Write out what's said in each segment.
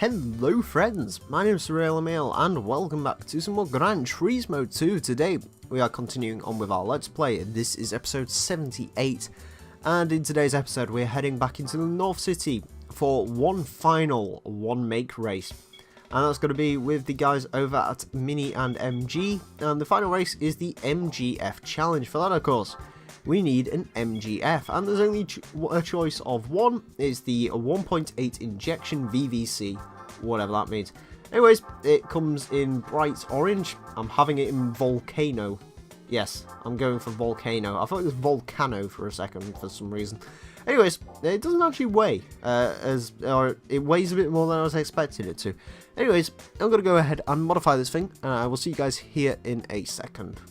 Hello friends, my name is Emile and welcome back to some more Gran Turismo 2. Today we are continuing on with our Let's Play. This is episode 78 and in today's episode we're heading back into the North City for one final one-make race. And that's going to be with the guys over at Mini and MG, and the final race is the MGF challenge. For that, of course, we need an MGF, and there's only a choice of one. It's the 1.8 injection VVC, whatever that means. Anyways, it comes in bright orange. I'm having it in Volcano. Yes, I'm going for Volcano. I thought it was Volcano for a second for some reason. Anyways, it doesn't actually weigh, or it weighs a bit more than I was expecting it to. Anyways, I'm going to go ahead and modify this thing, and I will see you guys here in a second.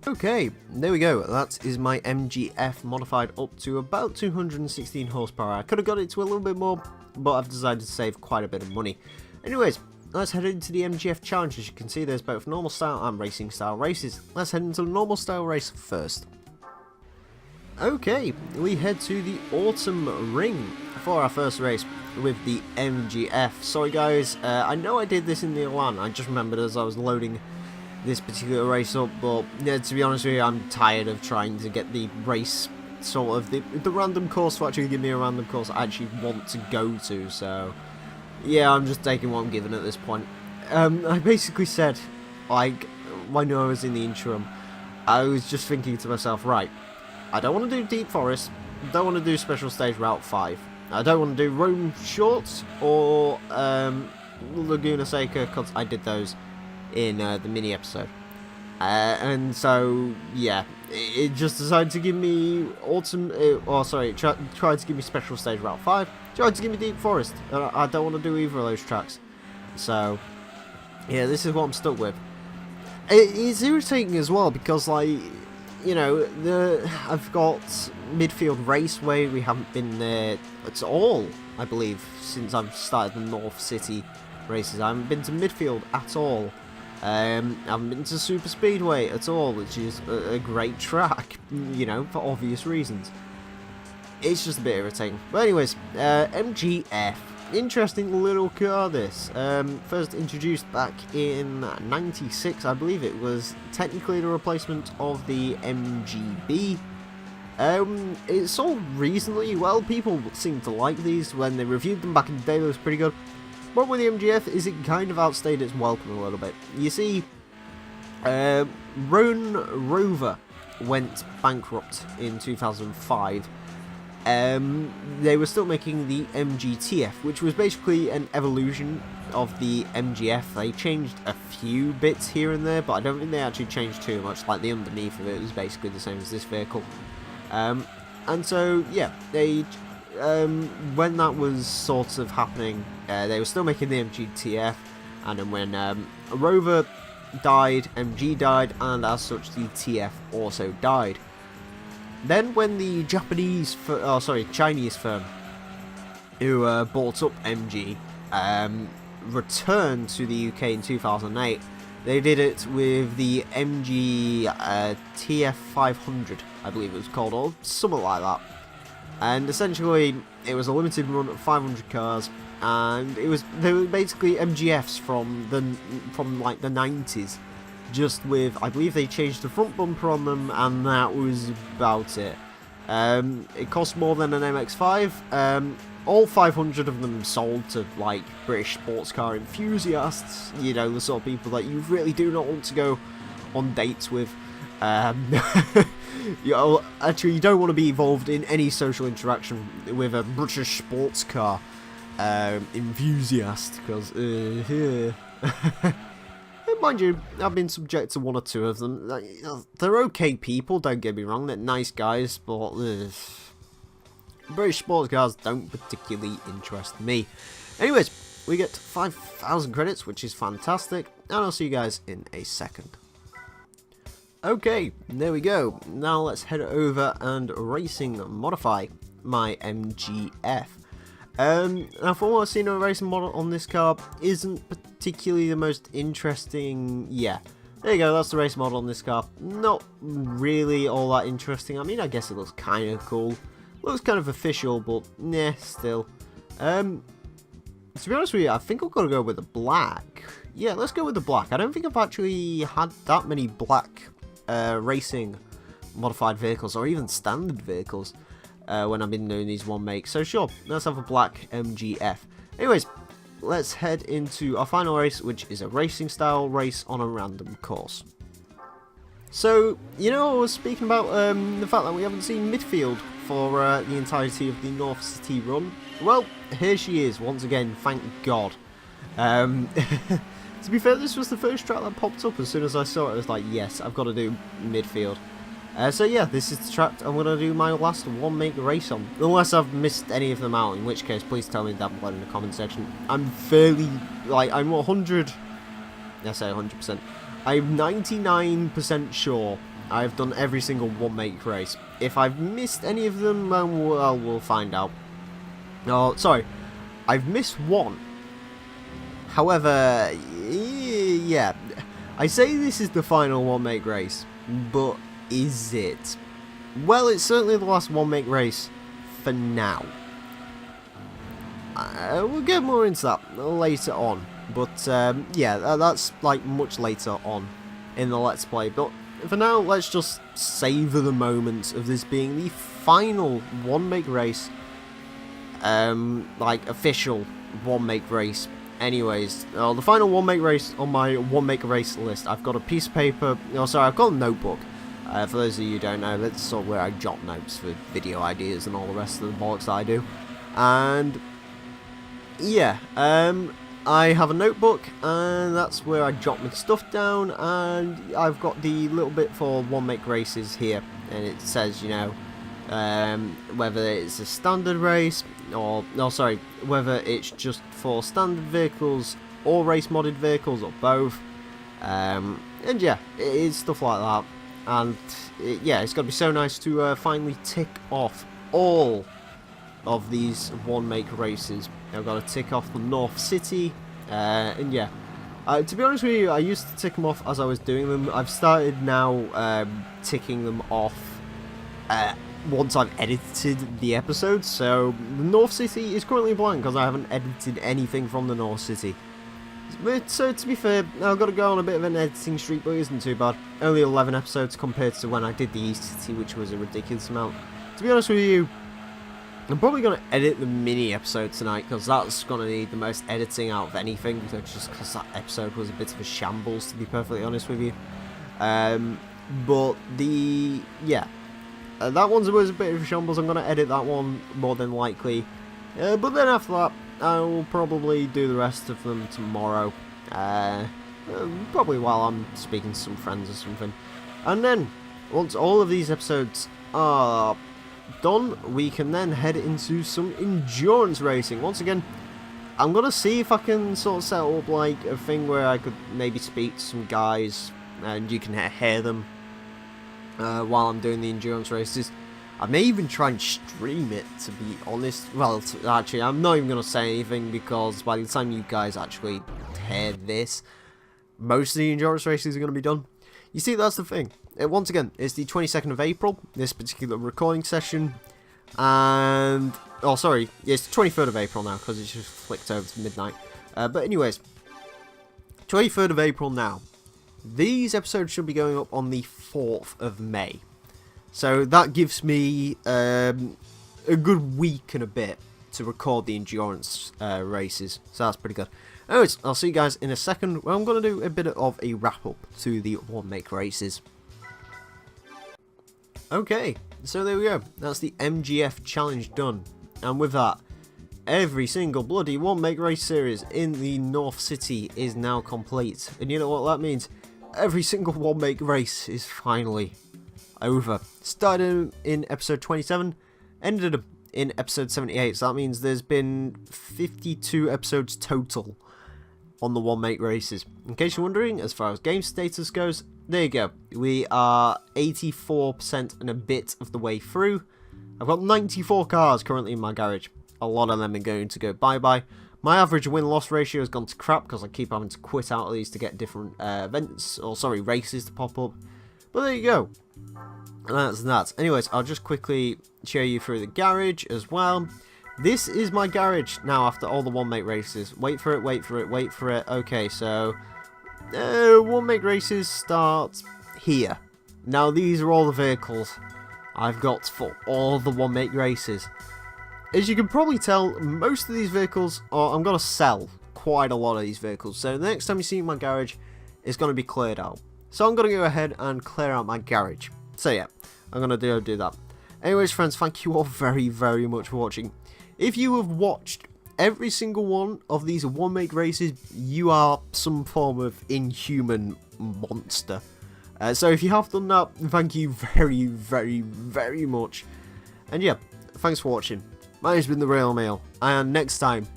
Okay, there we go. That is my MGF modified up to about 216 horsepower. I could have got it to a little bit more, but I've decided to save quite a bit of money. Anyways, let's head into the MGF challenge. As you can see, there's both normal style and racing style races. Let's head into the normal style race first. Okay, we head to the Autumn Ring for our first race with the MGF. Sorry guys, I know I did this in the LAN, I just remembered as I was loading this particular race up, but yeah, to be honest with you, I'm tired of trying to get the race, sort of, the random course to actually give me a random course I actually want to go to, so yeah, I'm just taking what I'm given at this point. I basically said, like, when I was in the interim, I was just thinking to myself, right, I don't want to do Deep Forest, don't want to do Special Stage Route 5, I don't want to do Rome Shorts or Laguna Seca, because I did those in the mini episode. And so, yeah, it just decided to give me tried to give me Special Stage Route 5, tried to give me Deep Forest. I don't want to do either of those tracks. So, yeah, this is what I'm stuck with. It's irritating as well because, like, you know, I've got Midfield Raceway. We haven't been there at all, I believe, since I've started the North City races. I haven't been to Midfield at all. I haven't been to Super Speedway at all, which is a great track, you know, for obvious reasons. It's just a bit irritating. But anyways, MGF. Interesting little car, this. First introduced back in '96, I believe it was technically the replacement of the MGB. It sold reasonably well. People seemed to like these when they reviewed them back in the day. It was pretty good. But with the MGF is it kind of outstayed its welcome a little bit. You see, Roan Rover went bankrupt in 2005. They were still making the MGTF, which was basically an evolution of the MGF. They changed a few bits here and there, but I don't think they actually changed too much. Like the underneath of it was basically the same as this vehicle. And so, yeah, they when that was sort of happening, they were still making the MGTF, and then when Rover died, MG died, and as such the TF also died. Then when the Chinese firm who bought up MG returned to the UK in 2008, they did it with the MG TF500, I believe it was called, or something like that. And essentially, it was a limited run of 500 cars, and they were basically MGFs from like the 90s. Just with, I believe they changed the front bumper on them, and that was about it. It cost more than an MX-5. All 500 of them sold to, like, British sports car enthusiasts. You know, the sort of people that you really do not want to go on dates with. You know, actually, you don't want to be involved in any social interaction with a British sports car enthusiast, because, mind you, I've been subject to one or two of them. They're okay people, don't get me wrong, they're nice guys, but British sports cars don't particularly interest me. Anyways, we get 5,000 credits, which is fantastic, and I'll see you guys in a second. Okay, there we go. Now let's head over and racing modify my MGF. Now from what I've seen, a racing model on this car isn't particularly the most interesting. Yeah, there you go, that's the race model on this car. Not really all that interesting. I mean, I guess it looks kind of cool. Looks kind of official, but nah, still. to be honest with you, I think I've got to go with the black. Yeah, let's go with the black. I don't think I've actually had that many black racing modified vehicles, or even standard vehicles, when I've been doing these one makes. So sure, let's have a black MGF. Anyways, let's head into our final race, which is a racing style race on a random course. So, you know, I was speaking about the fact that we haven't seen midfield for the entirety of the North City run. Well, here she is once again, thank God. To be fair, this was the first track that popped up as soon as I saw it. I was like, yes, I've got to do midfield. So yeah, this is the track I'm going to do my last one make race on. Unless I've missed any of them out, in which case please tell me down below in the comment section. I'm fairly, like, I'm 100, I say 100%. I'm 99% sure I've done every single one make race. If I've missed any of them, well, we'll find out. Oh, sorry, I've missed one. However, yeah, I say this is the final one make race, but is it? Well, it's certainly the last one make race for now. We'll get more into that later on, but yeah, that's like much later on in the Let's Play. But for now, let's just savour the moment of this being the final one make race, like official one make race. Anyways, the final one make race on my one make race list. I've got a piece of paper. No, sorry, I've got a notebook. For those of you who don't know, that's sort of where I jot notes for video ideas and all the rest of the bollocks that I do. And yeah, I have a notebook, and that's where I jot my stuff down. And I've got the little bit for one make races here, and it says, you know, whether it's a standard race or no, sorry, whether it's just for standard vehicles or race modded vehicles or both. And yeah, it is stuff like that. And yeah, it's going to be so nice to finally tick off all of these one make races. I've got to tick off the North City, and yeah, to be honest with you, I used to tick them off as I was doing them. I've started now ticking them off once I've edited the episodes. So the North City is currently blank because I haven't edited anything from the North City. But so to be fair, I've got to go on a bit of an editing streak, but it isn't too bad. Only 11 episodes compared to when I did the East City, which was a ridiculous amount. To be honest with you, I'm probably going to edit the mini episode tonight, because that's going to need the most editing out of anything, just because that episode was a bit of a shambles, to be perfectly honest with you. But the, yeah, that one was a bit of a shambles. I'm going to edit that one more than likely. But then after that, I will probably do the rest of them tomorrow. Probably while I'm speaking to some friends or something. And then, once all of these episodes are done, we can then head into some endurance racing. Once again, I'm going to see if I can sort of set up like a thing where I could maybe speak to some guys and you can hear them while I'm doing the endurance races. I may even try and stream it, to be honest. Well, actually, I'm not even going to say anything, because by the time you guys actually hear this, most of the endurance races are going to be done. You see, that's the thing. Once again, it's the 22nd of April, this particular recording session. And, oh, sorry, it's the 23rd of April now, because it's just flicked over to midnight. But anyways, 23rd of April now. These episodes should be going up on the 4th of May. So that gives me a good week and a bit to record the endurance races. So that's pretty good. Anyways, I'll see you guys in a second, where I'm going to do a bit of a wrap up to the one make races. Okay, so there we go. That's the MGF challenge done. And with that, every single bloody one make race series in the North City is now complete. And you know what that means? Every single one make race is finally over. Started in episode 27, ended in episode 78, so that means there's been 52 episodes total on the one make races. In case you're wondering, as far as game status goes, there you go. We are 84% and a bit of the way through. I've got 94 cars currently in my garage. A lot of them are going to go bye-bye. My average win-loss ratio has gone to crap because I keep having to quit out of these to get different races to pop up. But there you go. And that's that. Anyways, I'll just quickly show you through the garage as well. This is my garage now after all the one-make races. Wait for it, wait for it, wait for it. Okay, so one-make races start here. Now these are all the vehicles I've got for all the one-make races. As you can probably tell, most of these vehicles I'm going to sell quite a lot of these vehicles. So the next time you see my garage, it's going to be cleared out. So I'm going to go ahead and clear out my garage. So yeah, I'm going to do that. Anyways, friends, thank you all very, very much for watching. If you have watched every single one of these one-make races, you are some form of inhuman monster. So if you have done that, thank you very, very, very much. And yeah, thanks for watching. My name's been the Real Emile, and next time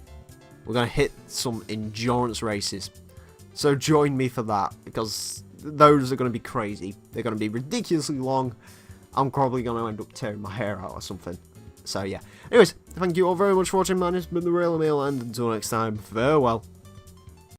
we're going to hit some endurance races. So join me for that, because those are going to be crazy. They're going to be ridiculously long. I'm probably going to end up tearing my hair out or something. So yeah. Anyways, thank you all very much for watching. My name's been the Real Emile, and until next time, farewell.